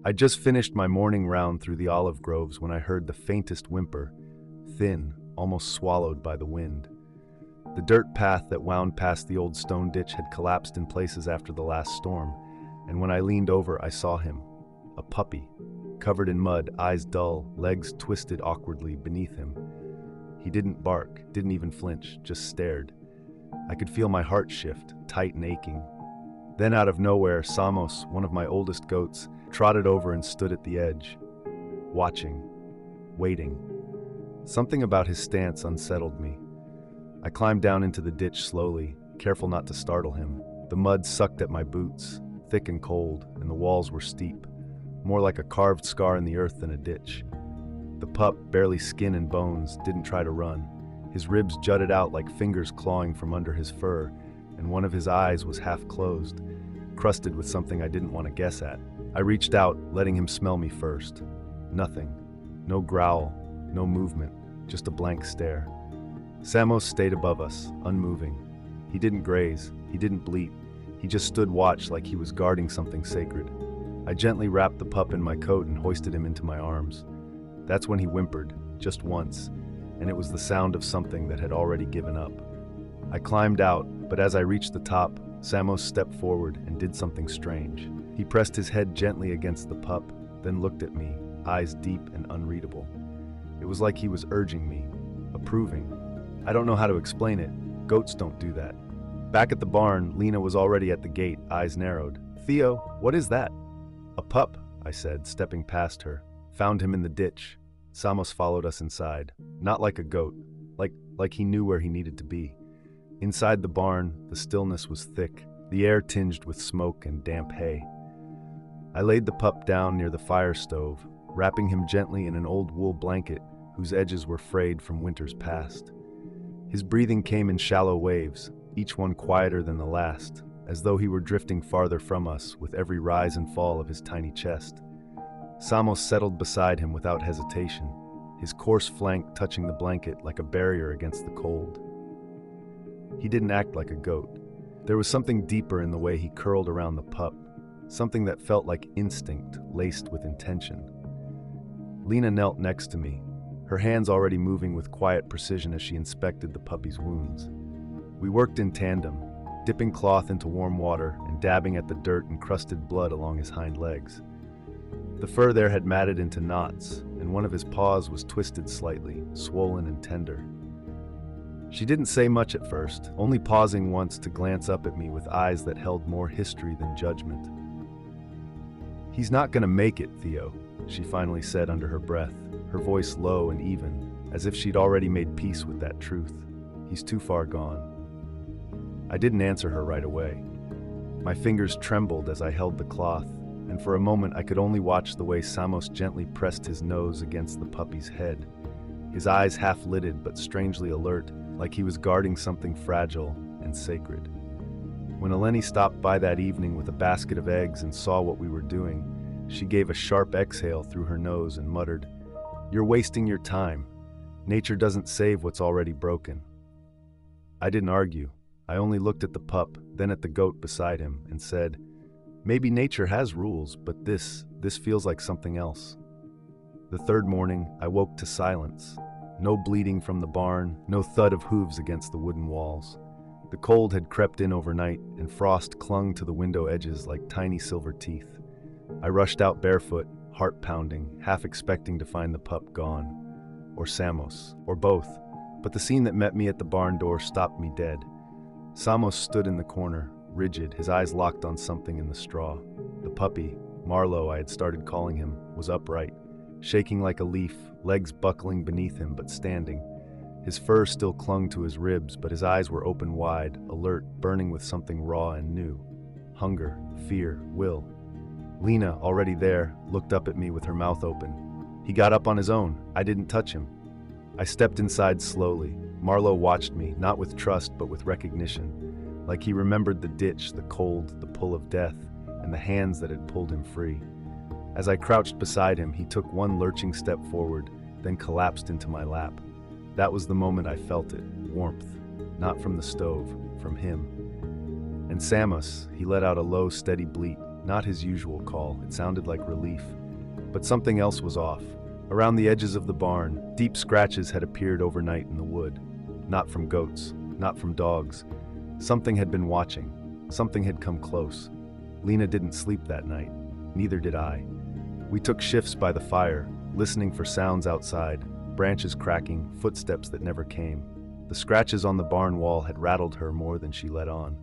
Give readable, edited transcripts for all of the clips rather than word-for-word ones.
I just finished my morning round through the olive groves when I heard the faintest whimper, thin, almost swallowed by the wind. The dirt path that wound past the old stone ditch had collapsed in places after the last storm, and when I leaned over, I saw him, a puppy, covered in mud, eyes dull, legs twisted awkwardly beneath him. He didn't bark, didn't even flinch, just stared. I could feel my heart shift, tight and aching. Then out of nowhere, Samos, one of my oldest goats, trotted over and stood at the edge, watching, waiting. Something about his stance unsettled me. I climbed down into the ditch slowly, careful not to startle him. The mud sucked at my boots, thick and cold, and the walls were steep, more like a carved scar in the earth than a ditch. The pup, barely skin and bones, didn't try to run. His ribs jutted out like fingers clawing from under his fur, and one of his eyes was half closed, crusted with something I didn't want to guess at. I reached out, letting him smell me first. Nothing. No growl, no movement, just a blank stare. Samos stayed above us, unmoving. He didn't graze, he didn't bleat. He just stood watch like he was guarding something sacred. I gently wrapped the pup in my coat and hoisted him into my arms. That's when he whimpered, just once, and it was the sound of something that had already given up. I climbed out, but as I reached the top, Samos stepped forward and did something strange. He pressed his head gently against the pup, then looked at me, eyes deep and unreadable. It was like he was urging me, approving. I don't know how to explain it. Goats don't do that. Back at the barn, Lena was already at the gate, eyes narrowed. "Theo, what is that?" "A pup," I said, stepping past her. "Found him in the ditch." Samos followed us inside. Not like a goat, like he knew where he needed to be. Inside the barn, the stillness was thick, the air tinged with smoke and damp hay. I laid the pup down near the fire stove, wrapping him gently in an old wool blanket whose edges were frayed from winters past. His breathing came in shallow waves, each one quieter than the last, as though he were drifting farther from us with every rise and fall of his tiny chest. Samos settled beside him without hesitation, his coarse flank touching the blanket like a barrier against the cold. He didn't act like a goat. There was something deeper in the way he curled around the pup, something that felt like instinct laced with intention. Lena knelt next to me, her hands already moving with quiet precision as she inspected the puppy's wounds. We worked in tandem, dipping cloth into warm water and dabbing at the dirt and crusted blood along his hind legs. The fur there had matted into knots, and one of his paws was twisted slightly, swollen and tender. She didn't say much at first, only pausing once to glance up at me with eyes that held more history than judgment. "He's not gonna make it, Theo," she finally said under her breath, her voice low and even, as if she'd already made peace with that truth. "He's too far gone." I didn't answer her right away. My fingers trembled as I held the cloth, and for a moment I could only watch the way Samos gently pressed his nose against the puppy's head, his eyes half-lidded but strangely alert, like he was guarding something fragile and sacred. When Eleni stopped by that evening with a basket of eggs and saw what we were doing, she gave a sharp exhale through her nose and muttered, "You're wasting your time. Nature doesn't save what's already broken." I didn't argue. I only looked at the pup, then at the goat beside him, and said, "Maybe nature has rules, but this feels like something else." The third morning, I woke to silence. No bleating from the barn, no thud of hooves against the wooden walls. The cold had crept in overnight, and frost clung to the window edges like tiny silver teeth. I rushed out barefoot, heart pounding, half expecting to find the pup gone. Or Samos, or both. But the scene that met me at the barn door stopped me dead. Samos stood in the corner, rigid, his eyes locked on something in the straw. The puppy, Marlowe I had started calling him, was upright, shaking like a leaf, legs buckling beneath him but standing. His fur still clung to his ribs, but his eyes were open wide, alert, burning with something raw and new. Hunger, fear, will. Lena, already there, looked up at me with her mouth open. He got up on his own. I didn't touch him. I stepped inside slowly. Marlowe watched me, not with trust but with recognition, like he remembered the ditch, the cold, the pull of death, and the hands that had pulled him free. As I crouched beside him, he took one lurching step forward, then collapsed into my lap. That was the moment I felt it, warmth, not from the stove, from him. And Samos, he let out a low, steady bleat, not his usual call. It sounded like relief. But something else was off. Around the edges of the barn, deep scratches had appeared overnight in the wood. Not from goats, not from dogs. Something had been watching. Something had come close. Lena didn't sleep that night. Neither did I. We took shifts by the fire, listening for sounds outside, branches cracking, footsteps that never came. The scratches on the barn wall had rattled her more than she let on.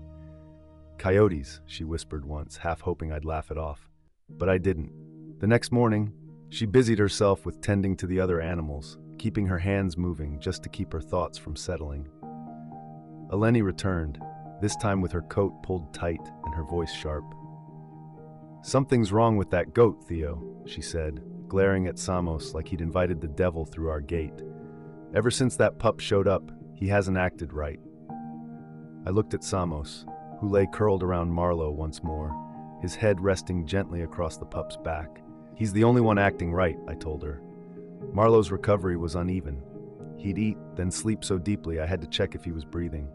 "Coyotes," she whispered once, half hoping I'd laugh it off. But I didn't. The next morning, she busied herself with tending to the other animals, keeping her hands moving just to keep her thoughts from settling. Eleni returned, this time with her coat pulled tight and her voice sharp. "Something's wrong with that goat, Theo," she said, glaring at Samos like he'd invited the devil through our gate. "Ever since that pup showed up, he hasn't acted right." I looked at Samos, who lay curled around Marlowe once more, his head resting gently across the pup's back. "He's the only one acting right," I told her. Marlowe's recovery was uneven. He'd eat, then sleep so deeply I had to check if he was breathing.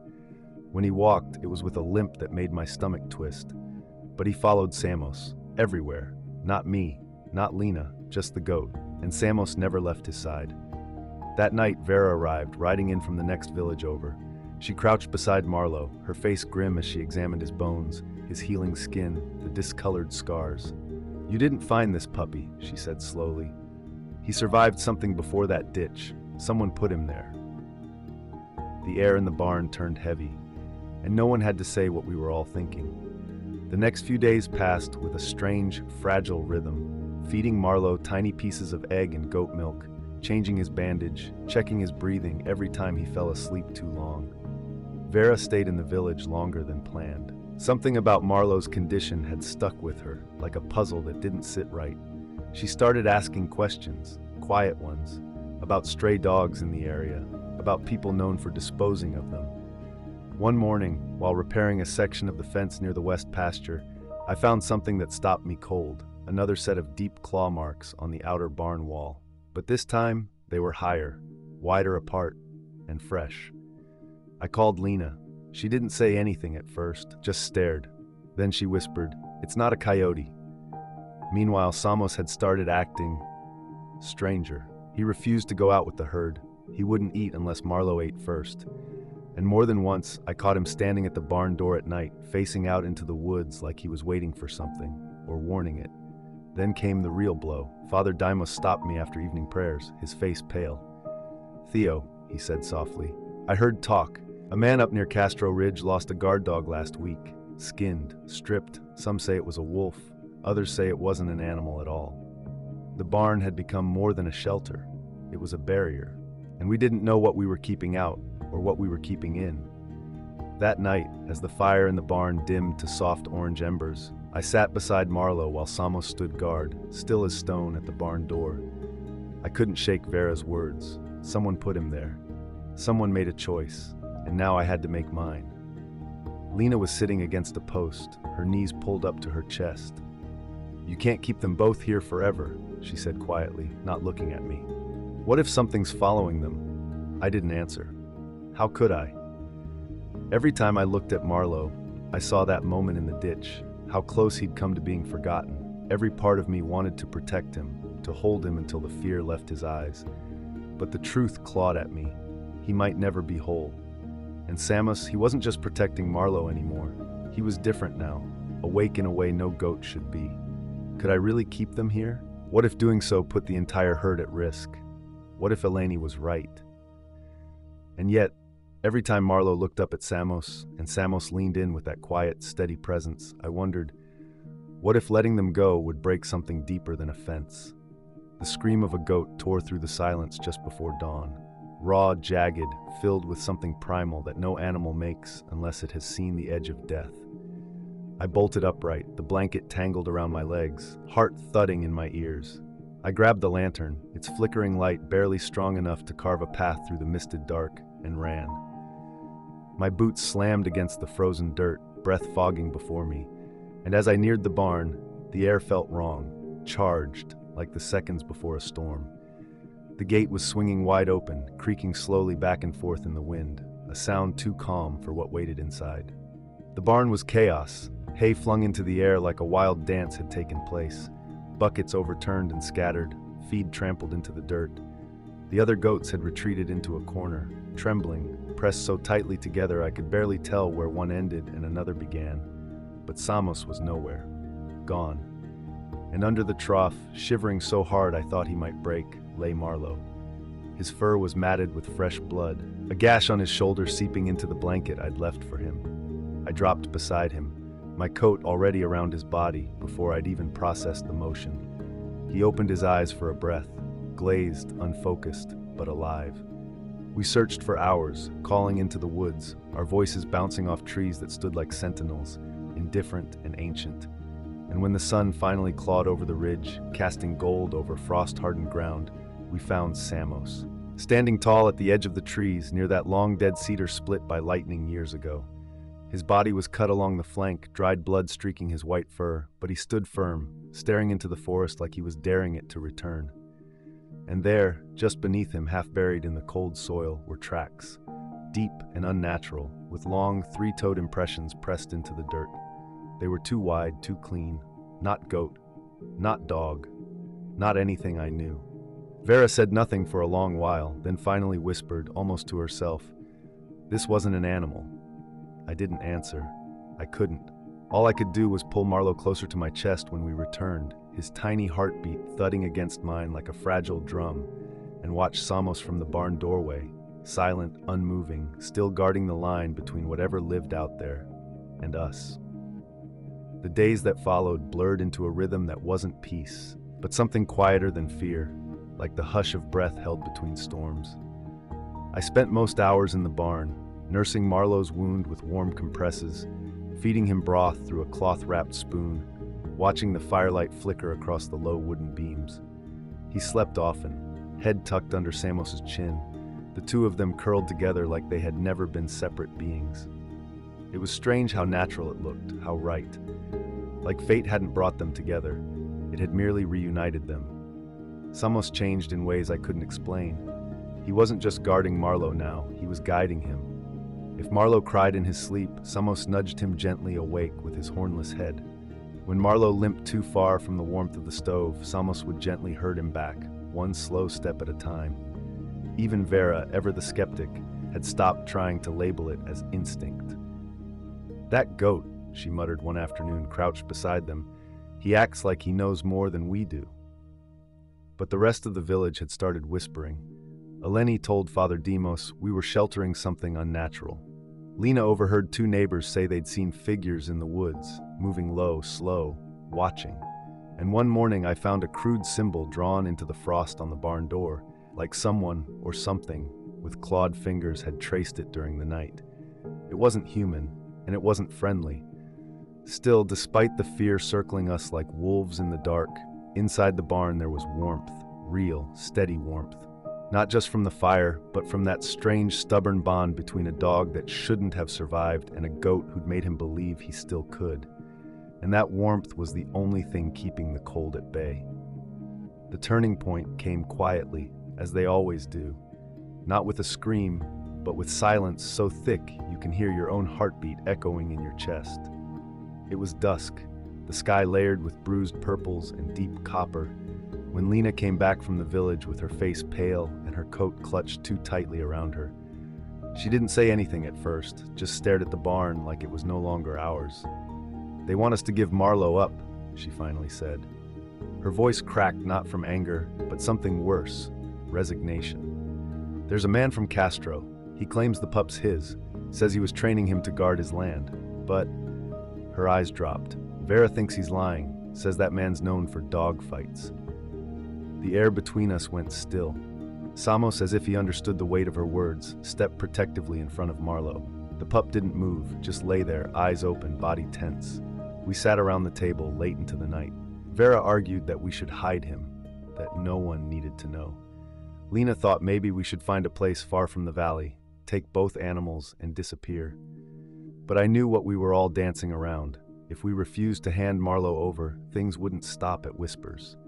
When he walked, it was with a limp that made my stomach twist. But he followed Samos, everywhere. Not me, not Lena, just the goat, and Samos never left his side. That night, Vera arrived, riding in from the next village over. She crouched beside Marlowe, her face grim as she examined his bones, his healing skin, the discolored scars. "You didn't find this puppy," she said slowly. "He survived something before that ditch. Someone put him there." The air in the barn turned heavy, and no one had to say what we were all thinking. The next few days passed with a strange, fragile rhythm, feeding Marlowe tiny pieces of egg and goat milk, changing his bandage, checking his breathing every time he fell asleep too long. Vera stayed in the village longer than planned. Something about Marlowe's condition had stuck with her, like a puzzle that didn't sit right. She started asking questions, quiet ones, about stray dogs in the area, about people known for disposing of them. One morning, while repairing a section of the fence near the west pasture, I found something that stopped me cold, another set of deep claw marks on the outer barn wall. But this time, they were higher, wider apart, and fresh. I called Lena. She didn't say anything at first, just stared. Then she whispered, "It's not a coyote." Meanwhile, Samos had started acting stranger. He refused to go out with the herd. He wouldn't eat unless Marlowe ate first. And more than once, I caught him standing at the barn door at night, facing out into the woods like he was waiting for something, or warning it. Then came the real blow. Father Dimos stopped me after evening prayers, his face pale. "Theo," he said softly, "I heard talk. A man up near Castro Ridge lost a guard dog last week. Skinned, stripped. Some say it was a wolf. Others say it wasn't an animal at all." The barn had become more than a shelter. It was a barrier. And we didn't know what we were keeping out, or what we were keeping in. That night, as the fire in the barn dimmed to soft orange embers, I sat beside Marlowe while Samos stood guard, still as stone at the barn door. I couldn't shake Vera's words. Someone put him there. Someone made a choice, and now I had to make mine. Lena was sitting against a post, her knees pulled up to her chest. "You can't keep them both here forever," she said quietly, not looking at me. "What if something's following them?" I didn't answer. How could I? Every time I looked at Marlowe, I saw that moment in the ditch, how close he'd come to being forgotten. Every part of me wanted to protect him, to hold him until the fear left his eyes. But the truth clawed at me. He might never be whole. And Samos, he wasn't just protecting Marlowe anymore. He was different now, awake in a way no goat should be. Could I really keep them here? What if doing so put the entire herd at risk? What if Eleni was right? And yet, every time Marlowe looked up at Samos, and Samos leaned in with that quiet, steady presence, I wondered, what if letting them go would break something deeper than a fence? The scream of a goat tore through the silence just before dawn. Raw, jagged, filled with something primal that no animal makes unless it has seen the edge of death. I bolted upright, the blanket tangled around my legs, heart thudding in my ears. I grabbed the lantern, its flickering light barely strong enough to carve a path through the misted dark, and ran. My boots slammed against the frozen dirt, breath fogging before me, and as I neared the barn, the air felt wrong, charged, like the seconds before a storm. The gate was swinging wide open, creaking slowly back and forth in the wind, a sound too calm for what waited inside. The barn was chaos, Hay flung into the air like a wild dance had taken place. Buckets overturned and scattered, feed trampled into the dirt. The other goats had retreated into a corner, trembling, pressed so tightly together I could barely tell where one ended and another began. But Samos was nowhere. Gone. And under the trough, shivering so hard I thought he might break, lay Marlowe. His fur was matted with fresh blood, a gash on his shoulder seeping into the blanket I'd left for him. I dropped beside him, my coat already around his body before I'd even processed the motion. He opened his eyes for a breath, glazed, unfocused, but alive. We searched for hours, calling into the woods, our voices bouncing off trees that stood like sentinels, indifferent and ancient. And when the sun finally clawed over the ridge, casting gold over frost-hardened ground, we found Samos, standing tall at the edge of the trees near that long-dead cedar split by lightning years ago. His body was cut along the flank, dried blood streaking his white fur, but he stood firm, staring into the forest like he was daring it to return. And there, just beneath him, half buried in the cold soil, were tracks, deep and unnatural, with long, three-toed impressions pressed into the dirt. They were too wide, too clean. Not goat, not dog, not anything I knew. Vera said nothing for a long while, then finally whispered, almost to herself, "This wasn't an animal." I didn't answer. I couldn't. All I could do was pull Marlowe closer to my chest when we returned, his tiny heartbeat thudding against mine like a fragile drum, and watch Samos from the barn doorway, silent, unmoving, still guarding the line between whatever lived out there and us. The days that followed blurred into a rhythm that wasn't peace, but something quieter than fear, like the hush of breath held between storms. I spent most hours in the barn, nursing Marlowe's wound with warm compresses, feeding him broth through a cloth-wrapped spoon, watching the firelight flicker across the low wooden beams. He slept often, head tucked under Samos's chin, the two of them curled together like they had never been separate beings. It was strange how natural it looked, how right. Like fate hadn't brought them together, it had merely reunited them. Samos changed in ways I couldn't explain. He wasn't just guarding Marlowe now, he was guiding him. If Marlowe cried in his sleep, Samos nudged him gently awake with his hornless head. When Marlowe limped too far from the warmth of the stove, Samos would gently herd him back, one slow step at a time. Even Vera, ever the skeptic, had stopped trying to label it as instinct. "That goat," she muttered one afternoon, crouched beside them. "He acts like he knows more than we do." But the rest of the village had started whispering. Eleni told Father Demos we were sheltering something unnatural. Lena overheard two neighbors say they'd seen figures in the woods, moving low, slow, watching. And one morning I found a crude symbol drawn into the frost on the barn door, like someone or something with clawed fingers had traced it during the night. It wasn't human, and it wasn't friendly. Still, despite the fear circling us like wolves in the dark, inside the barn there was warmth, real, steady warmth. Not just from the fire, but from that strange, stubborn bond between a dog that shouldn't have survived and a goat who'd made him believe he still could. And that warmth was the only thing keeping the cold at bay. The turning point came quietly, as they always do. Not with a scream, but with silence so thick you can hear your own heartbeat echoing in your chest. It was dusk, the sky layered with bruised purples and deep copper, when Lena came back from the village with her face pale and her coat clutched too tightly around her. She didn't say anything at first, just stared at the barn like it was no longer ours. "They want us to give Marlowe up," she finally said. Her voice cracked not from anger, but something worse, resignation. "There's a man from Castro. He claims the pup's his, says he was training him to guard his land. But..." Her eyes dropped. "Vera thinks he's lying, says that man's known for dog fights." The air between us went still. Samos, as if he understood the weight of her words, stepped protectively in front of Marlowe. The pup didn't move, just lay there, eyes open, body tense. We sat around the table late into the night. Vera argued that we should hide him, that no one needed to know. Lena thought maybe we should find a place far from the valley, take both animals, and disappear. But I knew what we were all dancing around. If we refused to hand Marlowe over, things wouldn't stop at whispers.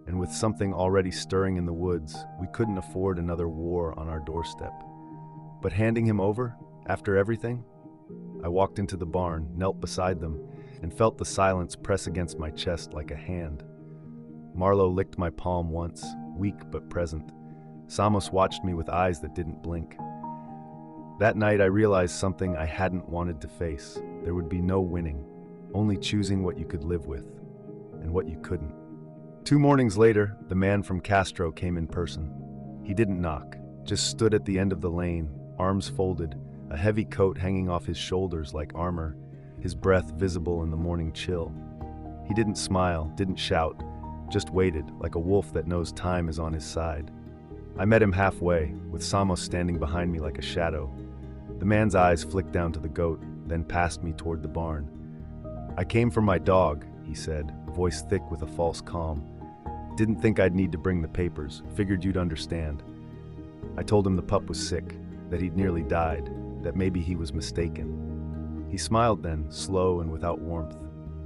And with something already stirring in the woods, we couldn't afford another war on our doorstep. But handing him over, after everything? I walked into the barn, knelt beside them, and felt the silence press against my chest like a hand. Marlowe licked my palm once, weak but present. Samos watched me with eyes that didn't blink. That night I realized something I hadn't wanted to face. There would be no winning, only choosing what you could live with and what you couldn't. 2 mornings later, the man from Castro came in person. He didn't knock, just stood at the end of the lane, arms folded, a heavy coat hanging off his shoulders like armor, his breath visible in the morning chill. He didn't smile, didn't shout, just waited like a wolf that knows time is on his side. I met him halfway, with Samos standing behind me like a shadow. The man's eyes flicked down to the goat, then passed me toward the barn. "I came for my dog," he said, voice thick with a false calm. "Didn't think I'd need to bring the papers, figured you'd understand." I told him the pup was sick, that he'd nearly died, that maybe he was mistaken. He smiled then, slow and without warmth.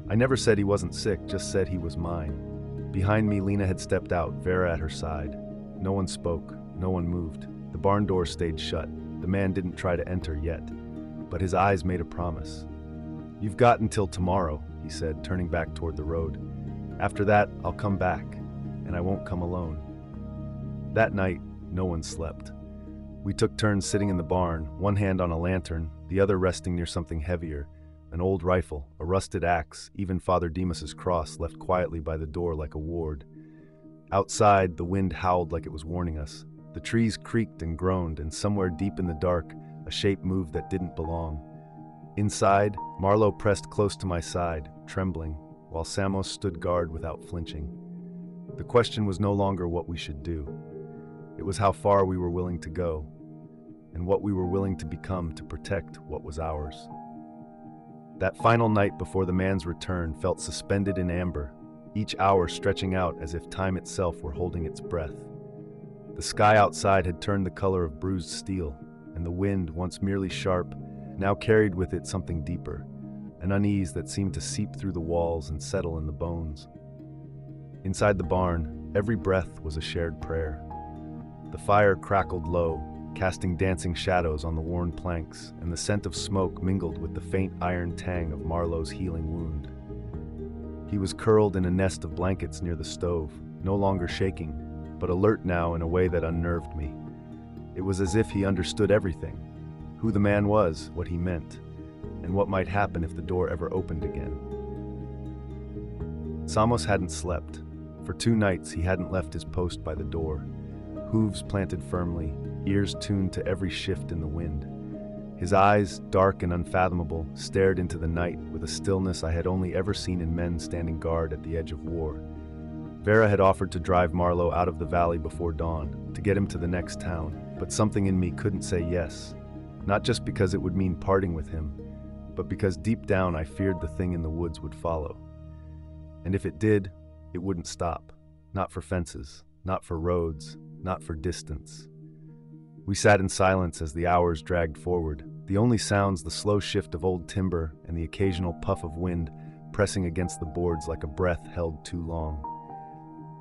I never said he wasn't sick, just said he was mine. Behind me, Lena had stepped out, Vera at her side. No one spoke, no one moved. The barn door stayed shut. The man didn't try to enter yet, but his eyes made a promise. "You've got until tomorrow," he said, turning back toward the road. "After that, I'll come back, and I won't come alone." That night, no one slept. We took turns sitting in the barn, one hand on a lantern, the other resting near something heavier, an old rifle, a rusted axe, even Father Demas's cross left quietly by the door like a ward. Outside, the wind howled like it was warning us. The trees creaked and groaned, and somewhere deep in the dark, a shape moved that didn't belong. Inside, Marlowe pressed close to my side, trembling, while Samos stood guard without flinching. The question was no longer what we should do. It was how far we were willing to go, and what we were willing to become to protect what was ours. That final night before the man's return felt suspended in amber, each hour stretching out as if time itself were holding its breath. The sky outside had turned the color of bruised steel, and the wind, once merely sharp, now carried with it something deeper, an unease that seemed to seep through the walls and settle in the bones. Inside the barn, every breath was a shared prayer. The fire crackled low, casting dancing shadows on the worn planks, and the scent of smoke mingled with the faint iron tang of Marlowe's healing wound. He was curled in a nest of blankets near the stove, no longer shaking, but alert now in a way that unnerved me. It was as if he understood everything, who the man was, what he meant, and what might happen if the door ever opened again. Samos hadn't slept. For 2 nights he hadn't left his post by the door, hooves planted firmly, ears tuned to every shift in the wind. His eyes, dark and unfathomable, stared into the night with a stillness I had only ever seen in men standing guard at the edge of war. Vera had offered to drive Marlowe out of the valley before dawn, to get him to the next town, but something in me couldn't say yes, not just because it would mean parting with him, but because deep down I feared the thing in the woods would follow. And if it did, it wouldn't stop, not for fences, not for roads, not for distance. We sat in silence as the hours dragged forward, the only sounds the slow shift of old timber and the occasional puff of wind pressing against the boards like a breath held too long.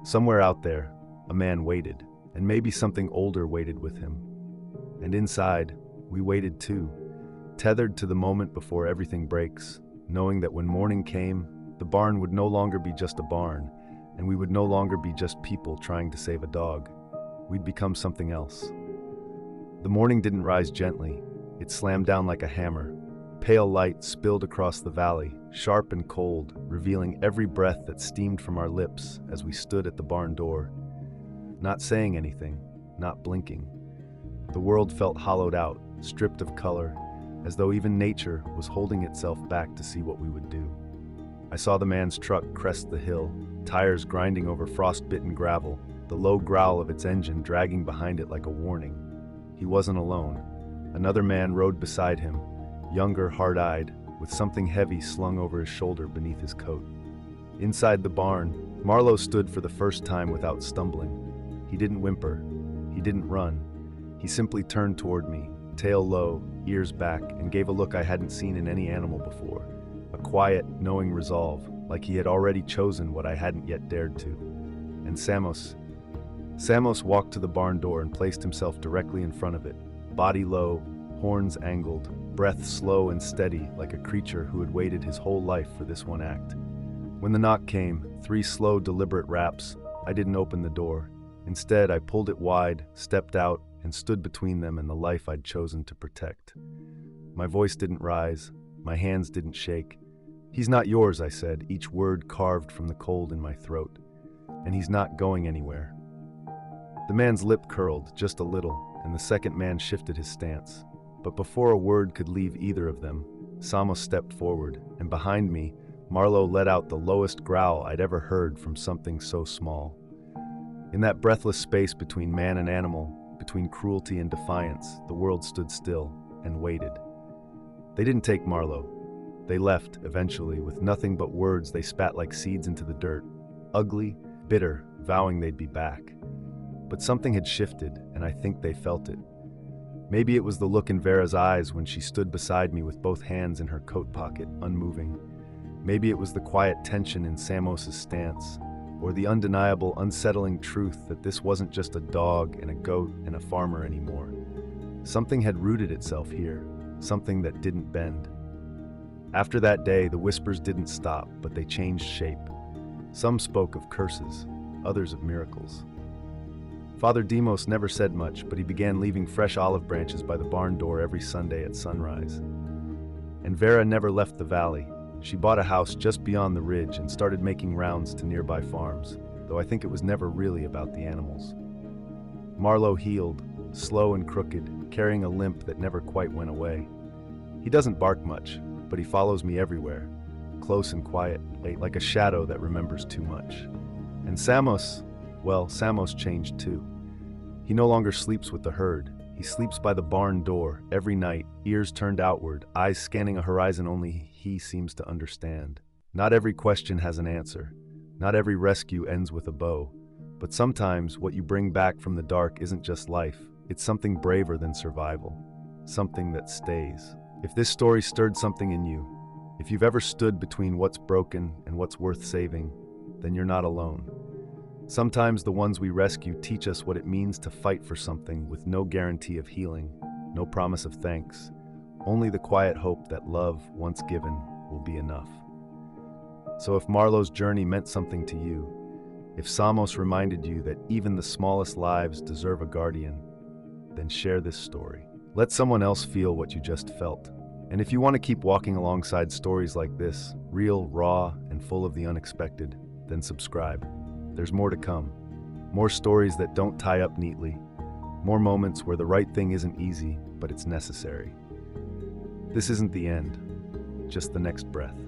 Somewhere out there, a man waited, and maybe something older waited with him. And inside, we waited too, tethered to the moment before everything breaks, knowing that when morning came, the barn would no longer be just a barn, and we would no longer be just people trying to save a dog. We'd become something else. The morning didn't rise gently. It slammed down like a hammer. Pale light spilled across the valley, sharp and cold, revealing every breath that steamed from our lips as we stood at the barn door. Not saying anything, not blinking. The world felt hollowed out, stripped of color, as though even nature was holding itself back to see what we would do. I saw the man's truck crest the hill, tires grinding over frost-bitten gravel, the low growl of its engine dragging behind it like a warning. He wasn't alone. Another man rode beside him, younger, hard-eyed, with something heavy slung over his shoulder beneath his coat. Inside the barn, Marlowe stood for the first time without stumbling. He didn't whimper. He didn't run. He simply turned toward me, tail low, ears back, and gave a look I hadn't seen in any animal before. A quiet, knowing resolve, like he had already chosen what I hadn't yet dared to. And Samos walked to the barn door and placed himself directly in front of it, body low, horns angled, breath slow and steady like a creature who had waited his whole life for this one act. When the knock came, 3 slow, deliberate raps, I didn't open the door. Instead, I pulled it wide, stepped out, and stood between them and the life I'd chosen to protect. My voice didn't rise, my hands didn't shake. "He's not yours," I said, each word carved from the cold in my throat. "And he's not going anywhere." The man's lip curled, just a little, and the second man shifted his stance. But before a word could leave either of them, Samos stepped forward, and behind me, Marlowe let out the lowest growl I'd ever heard from something so small. In that breathless space between man and animal, between cruelty and defiance, the world stood still and waited. They didn't take Marlowe. They left, eventually, with nothing but words they spat like seeds into the dirt, ugly, bitter, vowing they'd be back. But something had shifted, and I think they felt it. Maybe it was the look in Vera's eyes when she stood beside me with both hands in her coat pocket, unmoving. Maybe it was the quiet tension in Samos's stance, or the undeniable, unsettling truth that this wasn't just a dog and a goat and a farmer anymore. Something had rooted itself here, something that didn't bend. After that day, the whispers didn't stop, but they changed shape. Some spoke of curses, others of miracles. Father Demos never said much, but he began leaving fresh olive branches by the barn door every Sunday at sunrise. And Vera never left the valley. She bought a house just beyond the ridge and started making rounds to nearby farms, though I think it was never really about the animals. Marlowe healed, slow and crooked, carrying a limp that never quite went away. He doesn't bark much, but he follows me everywhere, close and quiet, like a shadow that remembers too much. And Samos, well, Samos changed too. He no longer sleeps with the herd. He sleeps by the barn door every night, ears turned outward, eyes scanning a horizon only he seems to understand. Not every question has an answer. Not every rescue ends with a bow. But sometimes what you bring back from the dark isn't just life. It's something braver than survival. Something that stays. If this story stirred something in you, if you've ever stood between what's broken and what's worth saving, then you're not alone. Sometimes the ones we rescue teach us what it means to fight for something with no guarantee of healing, no promise of thanks, only the quiet hope that love, once given, will be enough. So if Marlowe's journey meant something to you, if Samos reminded you that even the smallest lives deserve a guardian, then share this story. Let someone else feel what you just felt. And if you want to keep walking alongside stories like this, real, raw, and full of the unexpected, then subscribe. There's more to come. More stories that don't tie up neatly. More moments where the right thing isn't easy, but it's necessary. This isn't the end, just the next breath.